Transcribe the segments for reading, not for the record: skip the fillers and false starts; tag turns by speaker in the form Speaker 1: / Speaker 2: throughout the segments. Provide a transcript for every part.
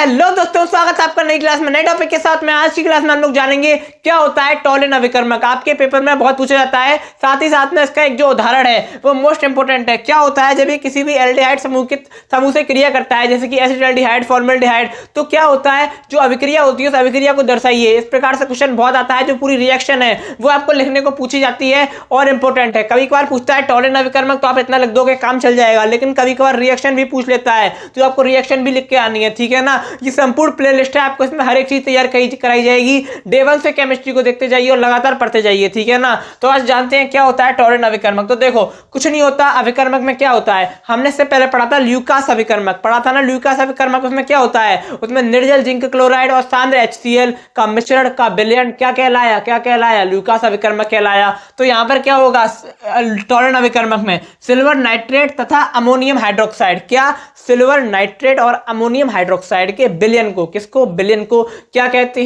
Speaker 1: Hello दोस्तों, स्वागत है आपका नई क्लास में नए टॉपिक के साथ में। आज की क्लास में हम लोग जानेंगे क्या होता है टॉलन अभिकर्मक। आपके पेपर में बहुत पूछा जाता है, साथ ही साथ में इसका एक जो उदाहरण है वो मोस्ट इंपोर्टेंट है। क्या होता है जब ये किसी भी एल्डिहाइड समूह से क्रिया करता है, जैसे कि एसिटाल्डिहाइड, फॉर्मल्डिहाइड, तो क्या होता है जो अभिक्रिया होती है उस अभिक्रिया को दर्शाइए। इस प्रकार से क्वेश्चन बहुत आता है, जो पूरी रिएक्शन है वो आपको लिखने को पूछी जाती है और इंपॉर्टेंट है। कभी कभार पूछता है टॉलन अभिकर्मक, तो आप इतना लिख दोगे काम चल जाएगा, लेकिन कभी कभार रिएक्शन भी पूछ लेता है तो आपको रिएक्शन भी लिख के आनी है, ठीक है ना। ये संपूर्ण प्लेलिस्ट है, आपको इसमें हर एक चीज तैयार कराई जाएगी। डे 1 से केमिस्ट्री को देखते जाइए और लगातार पढ़ते जाइए, ठीक है ना। तो आज जानते हैं क्या होता है टॉलन अभिकर्मक। तो देखो कुछ नहीं होता, अभिकर्मक में क्या होता है हमने इससे पहले पढ़ा था ल्यूकास अभिकर्मक, पढ़ा था ना ल्यूकास अभिकर्मक। उसमें क्या होता है, उसमें निर्जल जिंक क्लोराइड और सांद्र HCl का मिश्रण का विलयन क्या कहलाया ल्यूकास अभिकर्मक कहलाया। तो यहां पर क्या होगा टॉलन अभिकर्मक में, सिल्वर नाइट्रेट तथा अमोनियम हाइड्रोक्साइड, क्या सिल्वर नाइट्रेट और अमोनियम हाइड्रोक्साइड के विलयन को, किसको विलयन को क्या कहते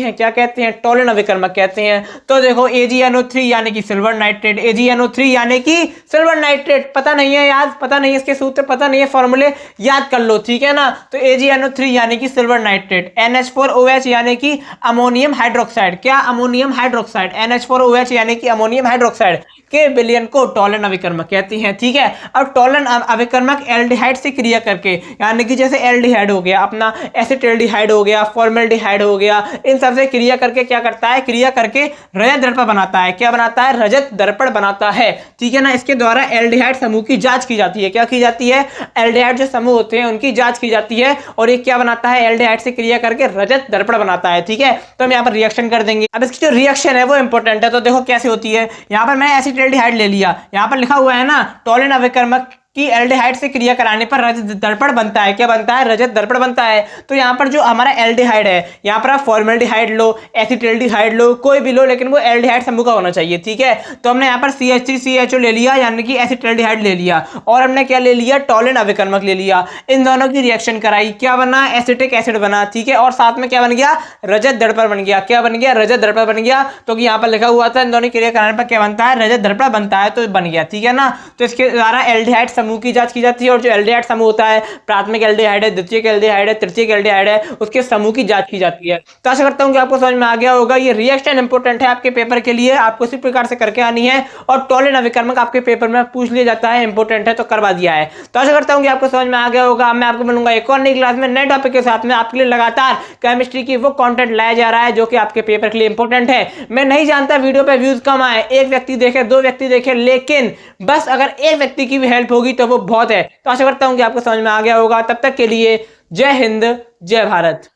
Speaker 1: हैं टॉलन अभिकर्मक कहते हैं। तो देखो AgNO3 यानी कि सिल्वर नाइट्रेट, AgNO3 यानी कि सिल्वर नाइट्रेट, पता नहीं है याद, पता नहीं है इसके सूत्र, पता नहीं है फॉर्मूले, याद कर लो, ठीक है ना। तो AgNO3 यानी कि सिल्वर नाइट्रेट, NH4OH यानी कि अमोनियम हाइड्रोक्साइड, क्या अमोनियम हाइड्रोक्साइड, NH4OH यानी कि अमोनियम हाइड्रोक्साइड के विलयन को टॉलन अभिकर्मक कहते हैं, ठीक है। अब टॉलन अभिकर्मक एल्डिहाइड से क्रिया करके, यानी कि जैसे एल्डिहाइड हो गया, अपना एसिटाल्डिहाइड हो गया, फॉर्मल्डिहाइड हो गया, इन सब से क्रिया करके क्या करता है, क्रिया करके रजत दर्पण बनाता है। क्या बनाता है, रजत दर्पण बनाता है, ठीक है ना। इसके द्वारा एल्डिहाइड समूह की जांच की जाती है। क्या की जाती है, एल्डिहाइड जो समूह होते हैं उनकी जांच की जाती है, और ये क्या बनाता है, एल्डिहाइड से क्रिया करके रजत दर्पण बनाता है, ठीक है। तो हम यहाँ पर रिएक्शन कर देंगे। अब इसकी जो रिएक्शन है वो इंपॉर्टेंट है। तो देखो कैसे होती है, यहाँ पर मैंने एसिटाल्डिहाइड ले लिया, यहाँ पर लिखा हुआ है ना टॉलन अभिकर्मक कि एल्डिहाइड से क्रिया कराने पर रजत दर्पण बनता है। क्या बनता है, रजत दर्पण बनता है। तो यहाँ पर जो हमारा एल्डिहाइड है, यहाँ पर आप फॉर्मल्डिहाइड लो, एसिटाल्डिहाइड लो, कोई भी लो, लेकिन वो एल्डिहाइड समूह का होना चाहिए, ठीक है। तो हमने यहाँ पर CH3CHO ले लिया, यानी कि एसिटाल्डिहाइड ले लिया, और हमने क्या ले लिया, टॉलन अभिकर्मक ले लिया। इन दोनों की रिएक्शन कराई, क्या बना, एसिटिक एसिड बना, ठीक है। और साथ में क्या बन गया, रजत दर्पण बन गया। क्या बन गया, रजत दर्पण बन गया। तो यहाँ पर लिखा हुआ था इन दोनों की क्रिया कराने पर क्या बनता है, रजत दर्पण बनता है, तो बन गया, ठीक है ना। तो इसके द्वारा एल्डिहाइड समूह की जांच की जाती है, और जो एल्डिहाइड समूह होता है, प्राथमिक एल्डिहाइड है, द्वितीयक एल्डिहाइड है, तृतीयक एल्डिहाइड है, उसके समूह की जांच की जाती है। तो आशा करता हूं कि आपको समझ में आ गया होगा। ये रिएक्शन इंपॉर्टेंट है आपके पेपर के लिए, आपको इसी प्रकार से करके आनी है, और टॉलन अभिकर्मक आपके पेपर में पूछ लिया जाता है, इंपॉर्टेंट है, तो करवा दिया है। तो आशा करता हूं कि आपको समझ में आ गया होगा। मैं आपको मिलूंगा एक और नई क्लास में नए टॉपिक के साथ में। आपके लिए लगातार केमिस्ट्री की वो कंटेंट लाया जा रहा है जो कि आपके पेपर के लिए इंपॉर्टेंट है। मैं नहीं जानता वीडियो पे व्यूज कम आए, एक व्यक्ति देखे, 2 व्यक्ति देखे, लेकिन बस अगर एक व्यक्ति की भी हेल्प होगी तो वो बहुत है। तो आशा करता हूं कि आपको समझ में आ गया होगा। तब तक के लिए जय हिंद, जय भारत।